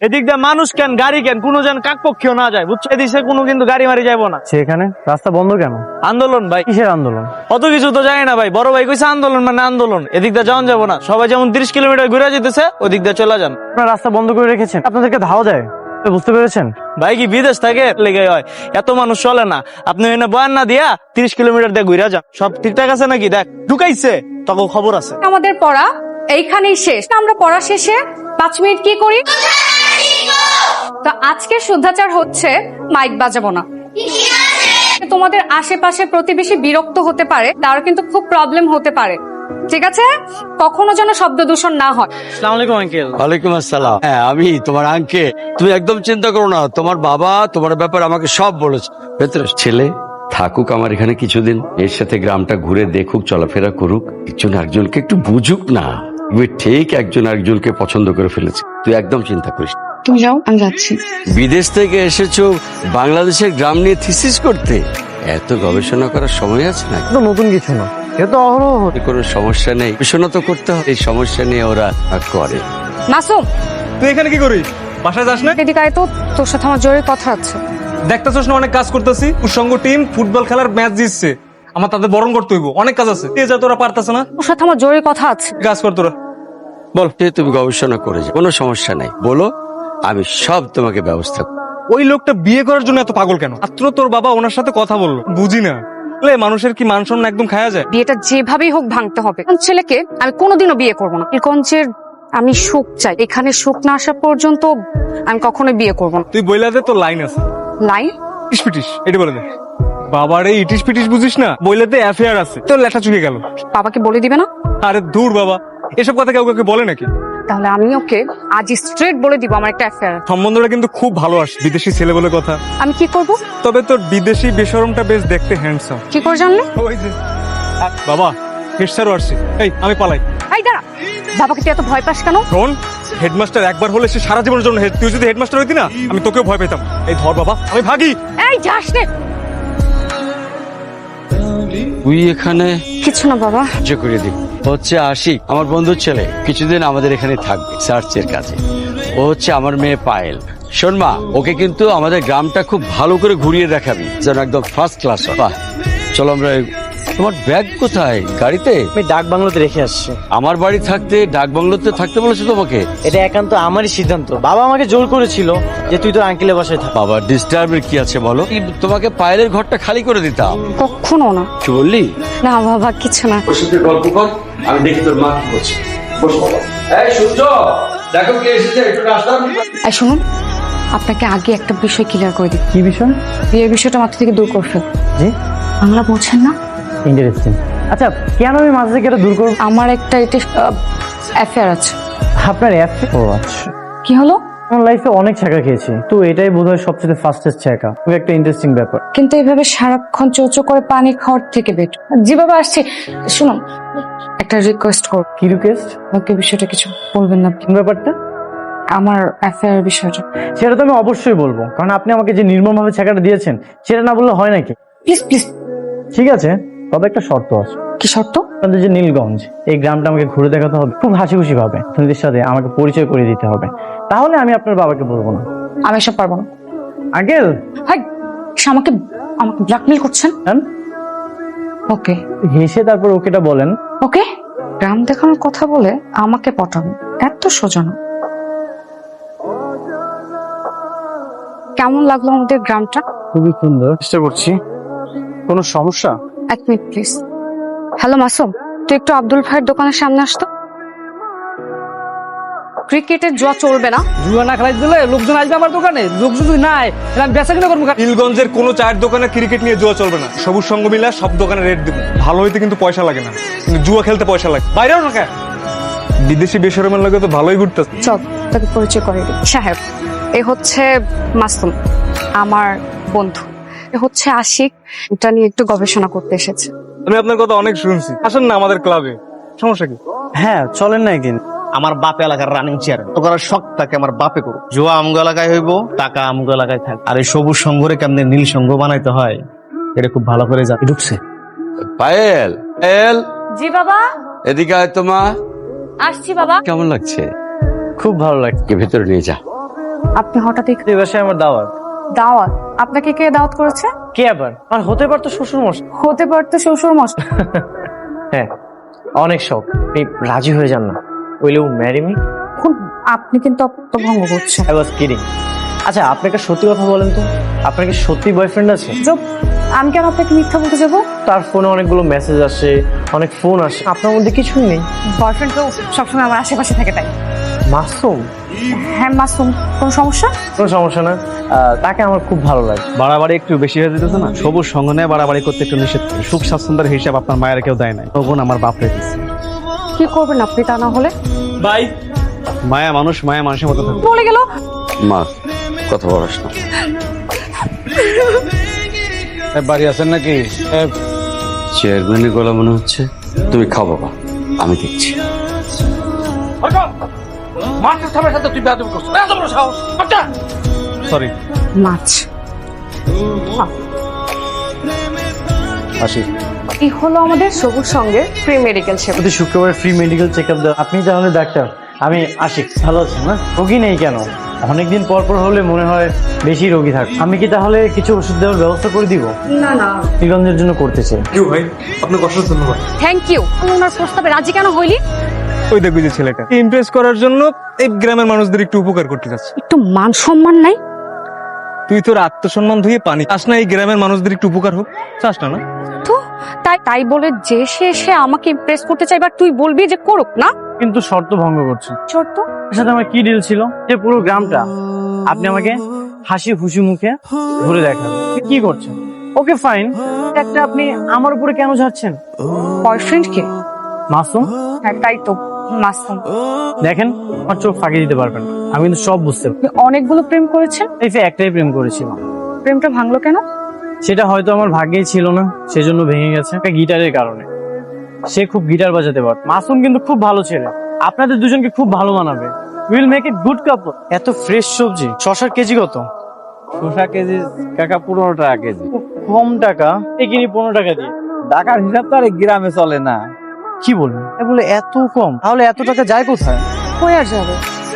এদিক দিয়ে মানুষ কেন গাড়ি কেন কোনো যেন কাকপক্ষীয় না যায় বুঝছো, এদিকে কোনো কিন্তু গাড়ি মারি যাবো না। সেখানে রাস্তা বন্ধ কেন? আন্দোলন ভাই। কিসের আন্দোলন? অত কিছু তো জানি না ভাই, বড় ভাই কইছে আন্দোলন মানে আন্দোলন, এদিক দিয়ে যাওয়া যাবো না। সবাই যেমন 30 কিলোমিটার ঘুরে যেতেছে ওদিক দিয়ে চলে যান। আপনারা রাস্তা বন্ধ করে রেখেছেন, আপনাদেরকে ধাওয়া যায়, বুঝতে পেরেছেন? ভাই কি বিদেশ থেকে লেগে হয়, এত মানুষ চলে না। আপনি এনে বয়ান না দিয়া 30 কিলোমিটার দিয়ে ঘুরে যান, সব ঠিকঠাক আছে নাকি দেখ। ঢুকাইছে তখন খবর আছে। আমাদের পড়া এইখানেই শেষ। আমরা পড়া শেষে 5 মিনিট কি করি? তো আজকে শুদ্ধাচার হচ্ছে মাইক বাজাবো না। তোমাদের আশেপাশে প্রতিবেশী বিরক্ত হতে পারে, তারও কিন্তু খুব প্রবলেম হতে পারে, ঠিক আছে? কখনো যেন শব্দ দূষণ না হয়। আসসালামু আলাইকুম আঙ্কেল। ওয়ালাইকুম আসসালাম। হ্যাঁ আমি তোমার আঙ্কে, তুমি একদম চিন্তা করো না, তোমার বাবা তোমার ব্যাপারে আমাকে সব বলেছে। ভেতরে ছেলে থাকুক আমার এখানে কিছুদিন, এর সাথে গ্রামটা ঘুরে দেখুক, চলাফেরা করুক, একজন একজনকে একটু বুঝুক না। তুমি ঠিক একজন একজনকে পছন্দ করে ফেলেছে, তুই একদম চিন্তা করিস না। তুমি যাও, আমি যাচ্ছি। বিদেশ থেকে এসেছো বাংলাদেশের গ্রাম নিয়ে থিসিস করতে, এত গবেষণা করার সময় আছে না? তো নতুন কিছু না, এটা তো অহরহ হচ্ছে। কোনো সমস্যা নেই, গবেষণা তো করতে হবে, এই সমস্যা নিয়ে ওরা করে। মাসুম, তুই এখানে কি করিস? বাসায় যাস না? এদিকে আয় তো, তোর সাথে আমার জরুরি কথা আছে। দেখতেছস না অনেক কাজ করতেছি। উৎসঙ্গ টিম ফুটবল খেলার ম্যাচ জিতছে, আমার তাদের বরণ করতে হইব, অনেক কাজ আছে। এ যা তোরা পারতাছে না, তোর সাথে আমার জরুরি কথা আছে। কাজ কর তোরা। বলতে তুমি গবেষণা করে যাও, কোনো সমস্যা নাই, বলো, আমি সব তোমাকে ব্যবস্থা করব। ওই লোকটা বিয়ে করার জন্য এত পাগল কেন? মাত্র তোর বাবা ওনার সাথে কথা বললো, বুঝি না মানুষের কি মান সম্মান একদম খায়া যায়। বিয়েটা যেভাবেই হোক ভাঙতে হবে। ছেলেকে আমি কোনোদিনও বিয়ে করবো না। বীরগঞ্জের আমি সুখ চাই, এখানে সুখ না আসা পর্যন্ত আমি কখনোই বিয়ে করবো না। তুই বইলা দে তোর লাইন আছে। লাইন? ইটিস পিটিস এটা বলে দে। বাবার এই ইটিস পিটিস বুঝিস না, বইলাতে অ্যাফেয়ার আছে, তোর লেখা চুকে গেল। বাবাকে বলে দিবে না? আরে দূর বাবা, এসব কথা কেউ কাউকে বলে নাকি? তাহলে আমি ওকে আজ স্ট্রেট বলে দিব আমার একটা অ্যাফেয়ার। সম্বন্ধটা কিন্তু খুব ভালো আসে, বিদেশি ছেলে বলে কথা। আমি কি করব? তবে তোর বিদেশি বেশরমটা বেশ দেখতে হ্যান্ডসাম। কি করে জানলে? ওই যে বাবা হেডস্যারও আসছে। এই আমি পালাই। এই দাঁড়া, বাবাকে তুই এত ভয় পাস কেন? শোন, হেডমাস্টার একবার হলে সে সারা জীবনের জন্য হেড। তুই যদি হেডমাস্টার হইতি না, আমি তোকেও ভয় পেতাম। এই ধর বাবা, আমি ভাগি। এই যাস রে। তুই এখানে কিছু না বাবা। সাহায্য করে দিই, হচ্ছে আশিক, আমার বন্ধুর ছেলে, কিছুদিন আমাদের এখানে থাকবে সার্চের কাজে। ও হচ্ছে আমার মেয়ে পায়েল। শোন মা, ওকে কিন্তু আমাদের গ্রামটা খুব ভালো করে ঘুরিয়ে দেখাবি, যেন একদম ফার্স্ট ক্লাস হয়। বাহ, চলো আমরা। তোমার ব্যাগ কোথায়? গাড়িতে? আমি ডাক বাংলোতে রেখে আসছি। আমার বাড়ি থাকতে ডাক বাংলোতে থাকতে বলেছে তোমাকে? এটা একান্ত আমারই সিদ্ধান্ত, বাবা আমাকে জোর করেছিল যে তুই তোর আঙ্কেলের বাসায় থাক। বাবা ডিস্টার্বের কি আছে বলো, তোমাকে পায়েলের ঘরটা খালি করে দিতাম। কখনো না। কি বললি? না বাবা, কিছু না। ওর সাথে গল্প কর, আমি দেখি তোর মা কি করছে। বস বাবা। এই সূর্য, দেখো কে এসেছে, একটু নাস্তা। এই শুনুন, আপনাকে আগে একটা বিষয় ক্লিয়ার করে দিই। কি বিষয়? বিয়ের বিষয়টা মাথা থেকে দূর করে ফেল। জি, বাংলা বলছেন না? ইন্টারেস্টিং। আচ্ছা, কেন আমি মাঝে থেকে এটা দূর করবো? আমার একটা অ্যাফেয়ার আছে। আপনার অ্যাপ? ও আচ্ছা। কি হলো? আমার লাইফে অনেক ছ্যাঁকা খেয়েছি, তো এটাই বোধহয় সবচেয়ে ফাস্টেস্ট ছ্যাঁকা। খুব একটা ইন্টারেস্টিং ব্যাপার। কিন্তু এইভাবে সারাক্ষণ চোচো করে পানি খাওয়ার থেকে বেট। জি বাবা, আসছি। শুনুন, একটা রিকোয়েস্ট করব। কি রিকোয়েস্ট? ওকে বিষয়টা কিছু বলবেন না? কোন ব্যাপারটা? আমার অ্যাফেয়ার বিষয়টা। সেটা তো আমি অবশ্যই বলবো, কারণ আপনি আমাকে যে নির্মমভাবে ছ্যাঁকাটা দিয়েছেন, সেটা না বললে হয় নাকি? Please please. ঠিক আছে, তবে একটা শর্ত আছে। কি শর্ত? আপনাদের যে নীলগঞ্জ, এই গ্রামটা আমাকে ঘুরে দেখাতে হবে খুব হাসি খুশি ভাবে। আপনাদের সাথে আমাকে পরিচয় করে দিতে হবে, তাহলে আমি আপনার বাবাকে বলবো না। আমি এসব পারবো না। আঙ্কেল! হাই, সে আমাকে আমাকে ব্ল্যাকমেল করছেন। ওকে হেসে তারপর ওকেটা বলেন। ওকে, গ্রাম দেখানোর কথা বলে আমাকে পটানো এত সোজা না। কেমন লাগলো আমাদের গ্রামটা? খুবই সুন্দর। চেষ্টা করছি। কোনো সমস্যা? এক মিনিট প্লিজ। হ্যালো মাসুম, তুই একটু আব্দুল ভাইয়ের দোকানের সামনে আসতো। ক্রিকেটের জুয়া চলবে না। জুয়া না খেলাই দিলে লোকজন আসবে আমার দোকানে, লোক যদি নাই তাহলে আমি বেচা কিনা করবো। নীলগঞ্জের কোনো চায়ের দোকানে ক্রিকেট নিয়ে জুয়া চলবে না। সবুজ সংঘ মিলা সব দোকানে রেট দিব। ভালো হইতে কিন্তু পয়সা লাগে না, কিন্তু জুয়া খেলতে পয়সা লাগে। বাইরেও না কেন, বিদেশি বেসরমের লাগে তো ভালোই ঘুরতেছে। চল তাকে পরিচয় করে দিই। সাহেব, এ হচ্ছে মাসুম, আমার বন্ধু। এ হচ্ছে আশিক, এটা নিয়ে একটু গবেষণা করতে এসেছে। আমি আপনার কথা অনেক শুনছি, আসেন না আমাদের ক্লাবে। সমস্যা কি? হ্যাঁ, চলেন না একদিন। আমার বাপ এলাকার রানিং চেয়ার তো করার শখ থাকে আমার বাপে করুক। জুয়া আমগো এলাকায় হইব, টাকা আমগো এলাকায় থাক। আর এই সবুজ সংঘরে কেমনে নীল সংঘ বানাইতে হয় এটা খুব ভালো করে জানি। ঢুকছে পায়েল, পায়েল জি বাবা, এদিকে আয় তো মা। আসছি বাবা। কেমন লাগছে? খুব ভালো লাগছে। ভেতরে নিয়ে যা। আপনি হঠাৎ এই বাসায় আমার দাওয়াত। দাওয়াত? আপনাকে কে দাওয়াত করেছে? কে আবার? আর হতে পারতো শ্বশুর মশাই। হতে পারতো শ্বশুর মশাই। হ্যাঁ, অনেক শখ। এই রাজি হয়ে যান না। Will you marry me? আপনি কিন্তু অর্থভঙ্গ করছেন। I was kidding. আচ্ছা, আপনাকে সত্যি কথা বলেন তো, আপনার কি সত্যি বয়ফ্রেন্ড আছে? চুপ, আমি কেন আপনাকে মিথ্যা বলতে যাবো? তার ফোনে অনেকগুলো মেসেজ আসে, অনেক ফোন আসে, আপনার মধ্যে কিছুই নেই। বয়ফ্রেন্ড তো সবসময় আমার আশেপাশে থাকে তাই। মাসুম? হ্যাঁ মাসুম, কোনো সমস্যা? কোনো সমস্যা না, তাকে আমার খুব ভালো লাগে। বাড়াবাড়ি একটু বেশি হয়ে যেতেছে না? সবুজ সঙ্গ নেয় বাড়াবাড়ি করতে একটু নিষেধ করি। সুখ স্বাচ্ছন্দ্যের হিসাব আপনার মায়ের কেউ দেয় নাই, তখন আমার বাপ রেখেছে। কি করবেন আপনি তা না হলে? ভাই মায়া মানুষ মায়া মানুষের মতো থাকে। বলে গেল। মা, কথা বলাস না। বাড়ি আছেন নাকি? চেয়ারম্যানের গলা মনে হচ্ছে। তুমি খাও বাবা, আমি দেখছি। সরি। মাছ আসি। এই হলো আমাদের সবুজ সঙ্গে ফ্রি মেডিকেল সেবা। প্রতি শুক্রবার ফ্রি মেডিকেল চেক আপ দেওয়া। আপনি তাহলে ডাক্তার, আমি আশিক। ভালো আছেন না? রোগী নেই কেন? অনেকদিন পর পর হলে মনে হয় বেশি রোগী থাকে। আমি কি তাহলে কিছু ওষুধ দেওয়ার ব্যবস্থা করে দিব? না না, নিগন্ধের জন্য করতে চাই। কেউ ভাই, আপনাকে অসংখ্য ধন্যবাদ। Thank you. ওনার প্রস্তাবে রাজি কেন হইলি? ওই দেখবি যে ছেলেটা ইমপ্রেস করার জন্য এই গ্রামের মানুষদের একটু উপকার করতে যাচ্ছে। একটু মান সম্মান নাই? তুই তোর আত্মসম্মান ধুয়ে পানি চাস না এই গ্রামের মানুষদের একটু উপকার হোক? চাস না? না তো তাই বলে যে সে আমাকে ইমপ্রেস করতে চাইবার তুই বলবি যে করুক না? কিন্তু শর্ত ভঙ্গ করছে। ছোট্ট এর সাথে আমার কি ডিল ছিল যে পুরো গ্রামটা আপনি আমাকে হাসি খুশি মুখে ঘুরে দেখাবেন? আপনি কি করছেন? ওকে ফাইন, একটা আপনি আমার উপরে কেন ঝাড়ছেন? বয়ফ্রেন্ড কে? মাসুম? হ্যাঁ তাই তো, মাসুম। দেখেন, আমার চোখ ফাঁকি দিতে পারবেন না। আমি কিন্তু সব বুঝতে পারি। আপনি অনেকগুলো প্রেম করেছেন, লাইফে একটাই প্রেম করেছিলাম। প্রেমটা ভাঙলো কেন? সেটা হয়তো আমার ভাগ্যেই ছিল না, সেজন্য ভেঙে গেছে একটা গিটারের কারণে। সে খুব গিটার বাজাতে পারত। মাসুম কিন্তু খুব ভালো ছেলে, আপনাদের দুজনকে খুব ভালো মানাবে। উইল মেক ইট গুড কাপল। এত ফ্রেশ সবজি। শশার কেজি কত? শসা কেজি কাকা 15 টাকা কেজি। কম টাকা এই কিনি 15 টাকা দিয়ে। ঢাকার হিসাব তো আর এই গ্রামে চলে না। কি বলবেন? বলে এত কম? তাহলে এত টাকা যায় কোথায়? কই আর যাবে?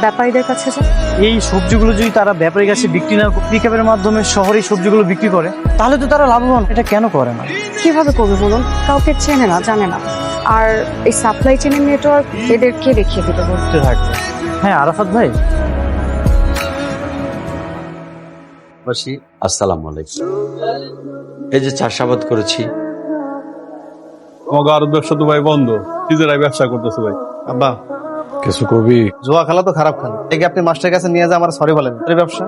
ব্যাপারীদের কাছে যা। এই সবজিগুলো যদি তারা ব্যাপারীর কাছে বিক্রি না করে পিকআপের মাধ্যমে শহরে সবজিগুলো বিক্রি করে, তাহলে তো তারা লাভবান। এটা কেন করে না? কিভাবে করবে বলুন? কাউকে চেনে না, জানে না। আর এই সাপ্লাই চেনের নেটওয়ার্ক এদেরকে দেখিয়ে দিতে বলুন। করতে থাকবে। হ্যাঁ আরাফাত ভাই, আসসালামু আলাইকুম। এই যে চাষাবাদ করেছি। আমাকে আরো ব্যবসা তো ভাই বন্ধ, নিজেরাই ব্যবসা করতেছে ভাই। আব্বা, কিছু কবি? জুয়া খেলা তো খারাপ খেলা। এই আপনি মাস্টারের কাছে নিয়ে যা আমার সরি বলেন। এই ব্যবসা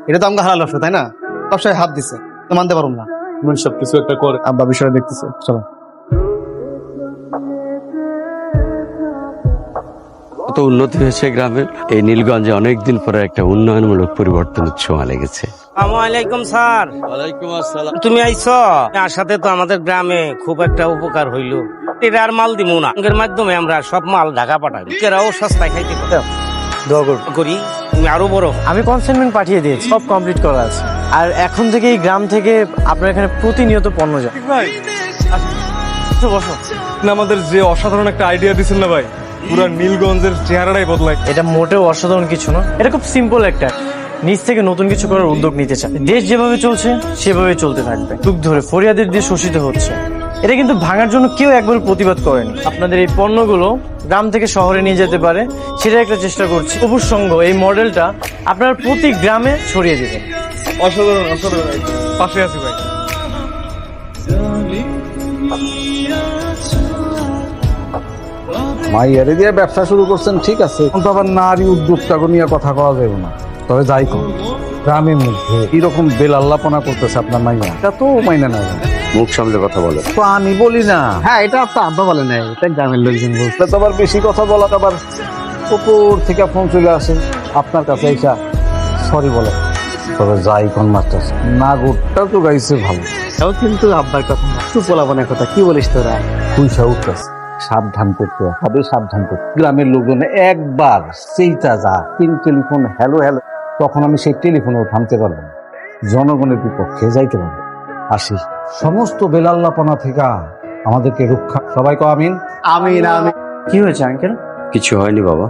এটা তো আমাকে হালাল ব্যবসা, তাই না? ব্যবসায় হাত দিছে, তো মানতে পারুন না। মানে সব কিছু একটা করে আব্বা বিষয়টা দেখতেছে, চলো। কত উন্নতি হয়েছে গ্রামের। এই নীলগঞ্জে অনেকদিন পরে একটা উন্নয়নমূলক পরিবর্তনের ছোঁয়া লেগেছে। আসসালামাইকুম স্যার। ওয়ালাইকুম আসসালাম। তুমি আইছো, আর সাথে তো আমাদের গ্রামে খুব একটা উপকার হইল। এটা আর মাল দিব না, এর মাধ্যমে আমরা সব মাল ঢাকা পাঠাই, এরাও সস্তায় খাইতে পারে। দোয়া করুন। করি তুমি আরো বড়। আমি কনসাইনমেন্ট পাঠিয়ে দিয়েছি, সব কমপ্লিট করা আছে। আর এখন থেকে এই গ্রাম থেকে আপনার এখানে প্রতিনিয়ত পণ্য যায়। ভাই বসো। আপনি আমাদের যে অসাধারণ একটা আইডিয়া দিচ্ছেন না ভাই, পুরো নীলগঞ্জের চেহারাটাই বদলায়। এটা মোটেও অসাধারণ কিছু না, এটা খুব সিম্পল একটা নিজ থেকে নতুন কিছু করার উদ্যোগ নিতে চায়। দেশ যেভাবে চলছে সেভাবে চলতে থাকবে। যুগ ধরে ফরিয়াদের দিয়ে শোষিত হচ্ছে, এটা কিন্তু ভাঙার জন্য কেউ একবার প্রতিবাদ করেনি। আপনাদের এই পণ্যগুলো গ্রাম থেকে শহরে নিয়ে যেতে পারে, সেটা একটা চেষ্টা করছি। সবুজ সংঘ এই মডেলটা আপনার প্রতি গ্রামে ছড়িয়ে দেবেন। অসাধারণ অসাধারণ, পাশে আছি ভাই। মাইয়ারে দিয়ে ব্যবসা শুরু করছেন, ঠিক আছে, কিন্তু আবার নারী উদ্যোক্তাকে নিয়ে কথা কওয়া যাবে না। তবে যাই কম, গ্রামের মধ্যে এরকম বেলাল্লাপনা করতেছে আপনার মাইয়া, এটা তো মাইনা না। মুখ সামলে কথা বলে। তো আমি বলি না, হ্যাঁ, এটা তো আব্বা বলে নাই, এটা গ্রামের লোকজন বলছে। এটা তো আবার বেশি কথা বলা, আবার উপর থেকে ফোন চলে আসে আপনার কাছে এইসা সরি বলে। তবে যাই কোন মাস্টার না, গোটটাও তো গাইছে ভালো। তাও কিন্তু আব্বার কথা একটু পোলাপনের কথা কি বলিস তোরা? পয়সা উঠতেছে, সাবধান করতে হবে, সাবধান করতে। গ্রামের লোকজন একবার সেইটা যা তিন টেলিফোন হ্যালো হ্যালো, তখন আমি সেই টেলিফোনও থামতে পারবো না, জনগণের বিপক্ষে যাইতে পারবো। আসি, সমস্ত বেলাল্লাপনা থেকে আমাদেরকে রক্ষা। সবাই কো আমিন। আমিন আমিন। কি হয়েছে আঙ্কেল? কিছু হয়নি বাবা,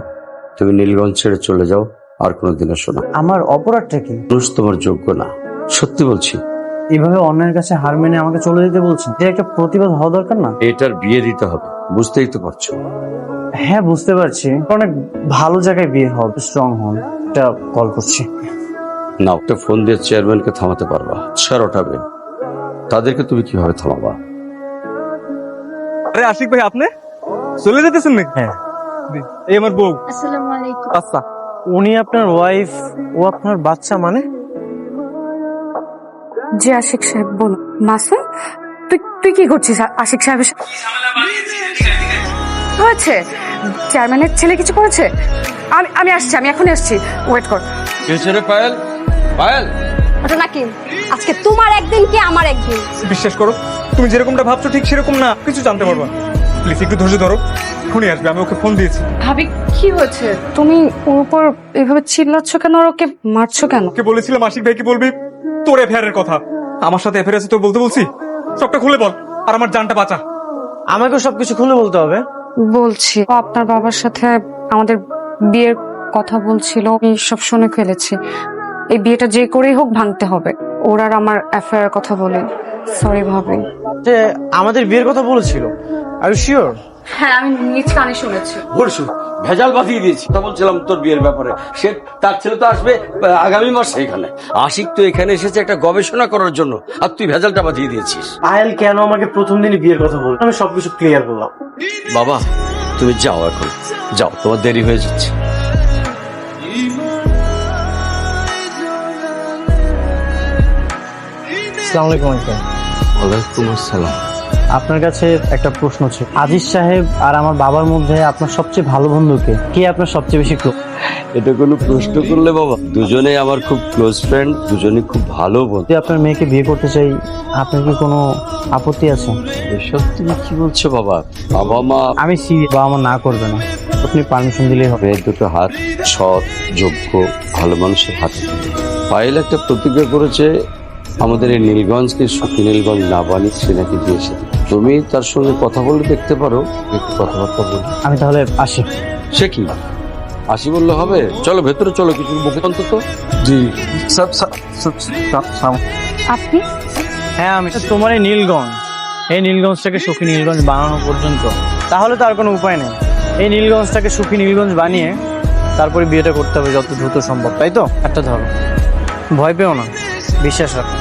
তুমি নীলগঞ্জ ছেড়ে চলে যাও, আর কোনোদিন আসো না। আমার অপরাধটা কি? মানুষ তোমার যোগ্য না, সত্যি বলছি। এভাবে অন্যায়ের কাছে হার মেনে আমাকে চলে যেতে বলছেন? যে একটা প্রতিবাদ হওয়া দরকার না? এটার বিয়ে দিতে হবে, বুঝতেই তো পারছো। হ্যাঁ বুঝতে পারছি, অনেক ভালো জায়গায় বিয়ে হবে, স্ট্রং হন। এটা কল করছি। না, একটা ফোন দিয়ে চেয়ারম্যানকে থামাতে পারবা, স্যার ওঠাবে, তাদেরকে তুমি কিভাবে থামাবা? আরে আশিক ভাই, আপনি চলে যেতেছেন নাকি? হ্যাঁ। এই আমার বউ। আসসালামু আলাইকুম। আচ্ছা, উনি আপনার ওয়াইফ, ও আপনার বাচ্চা মানে? জি আশিক সাহেব বলুন। মাসুম, তুই কি করছিস আশিক সাহেবের সাথে? হয়েছে, চেয়ারম্যানের ছেলে কিছু করেছে? আমি আসছি, আমি এখনই আসছি, ওয়েট কর। পায়েল, পায়েল, ওটা নাকি আজকে তোমার একদিন কি আমার একদিন? বিশ্বাস করো, তুমি যেরকমটা ভাবছো ঠিক সেরকম না, কিছু জানতে পারবা। প্লিজ একটু ধৈর্য ধরো, এখনই আসবে। আমি ওকে ফোন দিয়েছি। ভাবি কি হয়েছে? তুমি ওর উপর এভাবে চিল্লাচ্ছ কেন, আর ওকে মারছো কেন? ওকে বলেছিলাম আশিক ভাই কি বলবি তোর এফআইআরের কথা। আমার সাথে এফআইআর আছে তো বলতে বলছি, সবটা খুলে বল আর আমার জানটা বাঁচা। আমাকেও সবকিছু খুলে বলতে হবে? বলছি, ও আপনার বাবার সাথে আমাদের বিয়ের কথা বলছিল, আমি সব শুনে ফেলেছি। এই বিয়েটা যে করেই হোক ভাঙতে হবে। ওর আর আমার অ্যাফেয়ারের কথা বলে। সরি ভাবি। যে আমাদের বিয়ের কথা বলেছিল? Are you sure? হ্যাঁ, আমি নিজ কানে শুনেছি। পরশু ভেজাল বাঁধিয়ে দিয়েছি। তা বলছিলাম তোর বিয়ের ব্যাপারে, সে তার ছেলে তো আসবে আগামী মাসে এখানে। আশিক তো এখানে এসেছে একটা গবেষণা করার জন্য, আর তুই ভেজালটা বাঁধিয়ে দিয়েছিস। পায়েল কেন আমাকে প্রথম দিনই বিয়ের কথা বলল? আমি সবকিছু ক্লিয়ার করলাম। বাবা তুমি যাও, এখন যাও, তোমার দেরি হয়ে যাচ্ছে। আসসালামু আলাইকুম আঙ্কেল। ওয়ালাইকুম আসসালাম। আপনার কাছে একটা প্রশ্ন ছিল। আজিজ সাহেব আর আমার বাবার মধ্যে আপনার সবচেয়ে ভালো বন্ধুকে কে? আপনার সবচেয়ে বেশি ক্লোজ? এটা কোনো প্রশ্ন করলে বাবা? দুজনেই আমার খুব ক্লোজ ফ্রেন্ড, দুজনেই খুব ভালো বন্ধু। যদি আপনার মেয়েকে বিয়ে করতে চাই, আপনার কি কোনো আপত্তি আছে? এসব তুমি কি বলছো বাবা? বাবা মা আমি বাবা মা না করবে না, আপনি পারমিশন দিলেই হবে। মেয়ের দুটো হাত সৎ, যোগ্য, ভালো মানুষের হাতে। পায়েল একটা প্রতিজ্ঞা করেছে, আমাদের এই নীলগঞ্জকে সুখী নীলগঞ্জ না বানিয়ে সে নাকি দিয়েছে। তুমি তার সঙ্গে কথা বলে দেখতে পারো, একটু কথাবার্তা বলি। আমি তাহলে আসি। সে কি আসি বললে হবে? চলো ভেতরে চলো, কিছু মুখে অন্তত। জি আপনি? হ্যাঁ আমি তোমার এই নীলগঞ্জ, এই নীলগঞ্জটাকে সুখী নীলগঞ্জ বানানো পর্যন্ত, তাহলে তো আর কোনো উপায় নেই। এই নীলগঞ্জটাকে সুখী নীলগঞ্জ বানিয়ে তারপরে বিয়েটা করতে হবে যত দ্রুত সম্ভব, তাই তো? একটা ধরো, ভয় পেও না, বিশ্বাস রাখো।